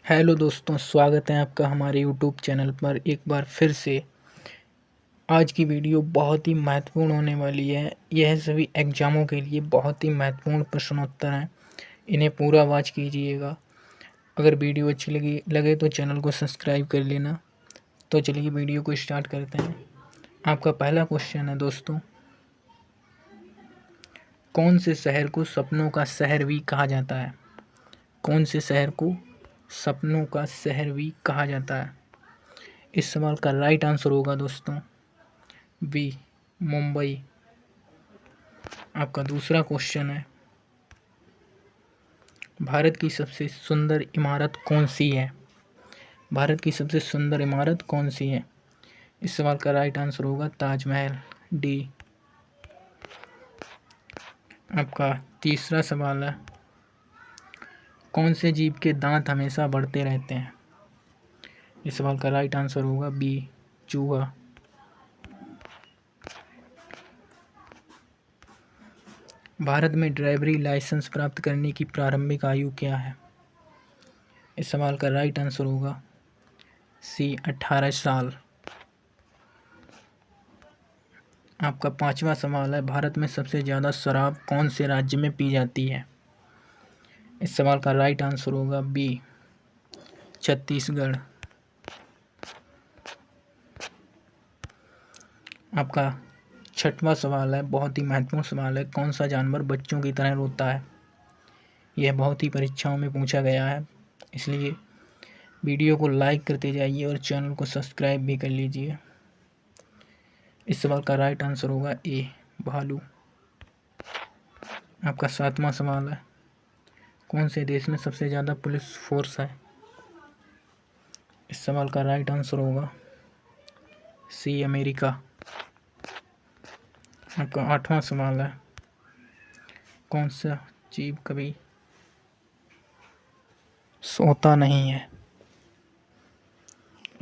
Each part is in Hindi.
हेलो दोस्तों, स्वागत है आपका हमारे यूट्यूब चैनल पर एक बार फिर से। आज की वीडियो बहुत ही महत्वपूर्ण होने वाली है। यह सभी एग्ज़ामों के लिए बहुत ही महत्वपूर्ण प्रश्नोत्तर हैं। इन्हें पूरा वॉच कीजिएगा। अगर वीडियो अच्छी लगे तो चैनल को सब्सक्राइब कर लेना। तो चलिए वीडियो को स्टार्ट करते हैं। आपका पहला क्वेश्चन है दोस्तों, कौन से शहर को सपनों का शहर भी कहा जाता है? कौन से शहर को सपनों का शहर भी कहा जाता है? इस सवाल का राइट आंसर होगा दोस्तों बी, मुंबई। आपका दूसरा क्वेश्चन है, भारत की सबसे सुंदर इमारत कौन सी है? भारत की सबसे सुंदर इमारत कौन सी है? इस सवाल का राइट आंसर होगा ताजमहल, डी। आपका तीसरा सवाल है, कौन से जीव के दांत हमेशा बढ़ते रहते हैं? इस सवाल का राइट आंसर होगा बी, चूहा। भारत में ड्राइवरी लाइसेंस प्राप्त करने की प्रारंभिक आयु क्या है? इस सवाल का राइट आंसर होगा सी, 18 साल। आपका पांचवा सवाल है, भारत में सबसे ज़्यादा शराब कौन से राज्य में पी जाती है? इस सवाल का राइट आंसर होगा बी, छत्तीसगढ़। आपका छठवां सवाल है, बहुत ही महत्वपूर्ण सवाल है, कौन सा जानवर बच्चों की तरह रोता है? यह बहुत ही परीक्षाओं में पूछा गया है, इसलिए वीडियो को लाइक करते जाइए और चैनल को सब्सक्राइब भी कर लीजिए। इस सवाल का राइट आंसर होगा ए, भालू। आपका सातवां सवाल है, कौन से देश में सबसे ज़्यादा पुलिस फोर्स है? इस सवाल का राइट आंसर होगा सी, अमेरिका। आपका आठवां सवाल है, कौन सा जीव कभी सोता नहीं है?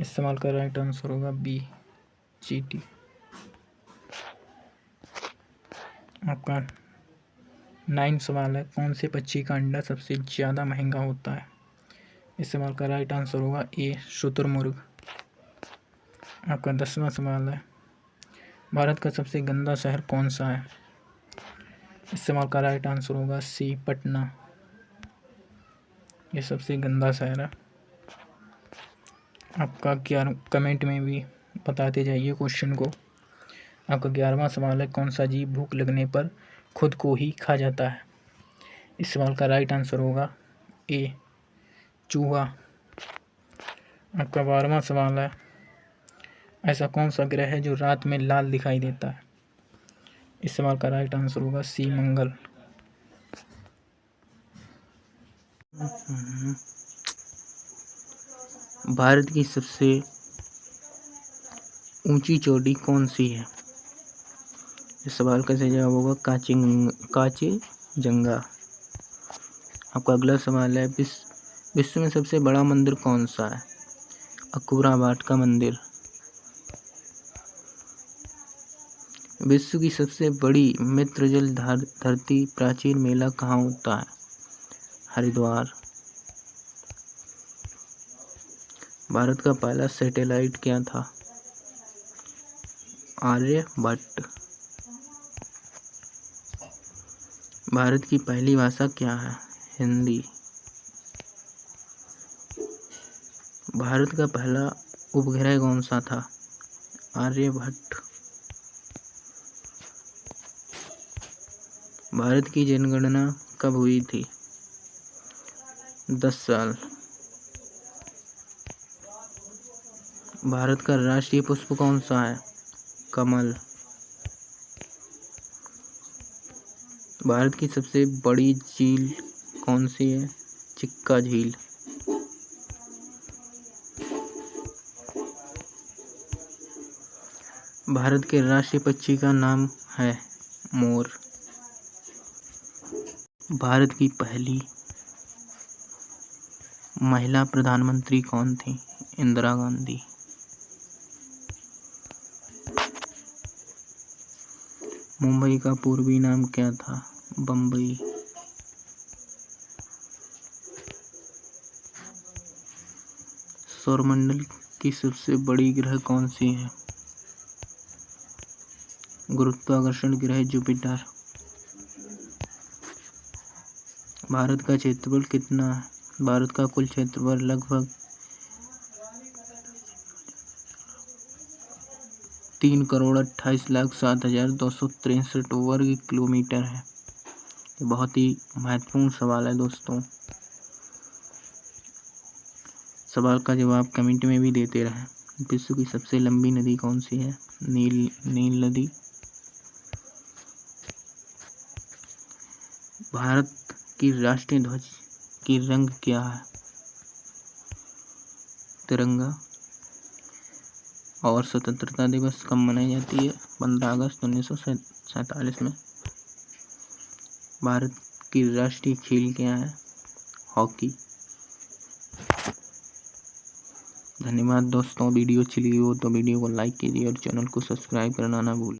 इस सवाल का राइट आंसर होगा बी, चींटी। आपका 9 सवाल है, कौन से पक्षी का अंडा सबसे ज़्यादा महंगा होता है? इस सवाल का राइट आंसर होगा ए, शुतुरमुर्ग। आपका 10वां सवाल है, भारत का सबसे गंदा शहर कौन सा है? इस सवाल का राइट आंसर होगा सी, पटना। ये सबसे गंदा शहर है। आपका 11 कमेंट में भी बताते जाइए क्वेश्चन को। आपका 11वां सवाल है, कौन सा जीव भूख लगने पर खुद को ही खा जाता है? इस सवाल का राइट आंसर होगा ए, चूहा। आपका 12वां सवाल है, ऐसा कौन सा ग्रह है जो रात में लाल दिखाई देता है? इस सवाल का राइट आंसर होगा सी, मंगल। भारत की सबसे ऊंची चोटी कौन सी है? इस सवाल का सही जवाब होगा कांचनजंगा। आपका अगला सवाल है, विश्व में सबसे बड़ा मंदिर कौन सा है? अक्बराबाद का मंदिर। विश्व की सबसे बड़ी मृतजल धरती प्राचीन मेला कहाँ होता है? हरिद्वार। भारत का पहला सैटेलाइट क्या था? आर्यभट्ट। भारत की पहली भाषा क्या है? हिंदी। भारत का पहला उपग्रह कौन सा था? आर्यभट्ट। भारत की जनगणना कब हुई थी? 10 साल। भारत का राष्ट्रीय पुष्प कौन सा है? कमल। भारत की सबसे बड़ी झील कौन सी है? चिक्का झील। भारत के राष्ट्रीय पक्षी का नाम है मोर। भारत की पहली महिला प्रधानमंत्री कौन थी? इंदिरा गांधी। मुंबई का पूर्वी नाम क्या था? बम्बई। सौरमंडल की सबसे बड़ी ग्रह कौन सी है? गुरुत्वाकर्षण ग्रह जुपिटर। भारत का क्षेत्रफल कितना है? भारत का कुल क्षेत्रफल लगभग 3,28,07,263 वर्ग किलोमीटर है। ये बहुत ही महत्वपूर्ण सवाल है दोस्तों। सवाल का जवाब कमेंट में भी देते रहें। विश्व की सबसे लंबी नदी कौन सी है? नील नदी। भारत की राष्ट्रीय ध्वज की रंग क्या है? तिरंगा। और स्वतंत्रता दिवस कब मनाई जाती है? 15 अगस्त 1947 में। भारत की राष्ट्रीय खेल क्या है? हॉकी। धन्यवाद दोस्तों। वीडियो अच्छी लगी हो तो वीडियो को लाइक कीजिए और चैनल को सब्सक्राइब करना ना भूलिए।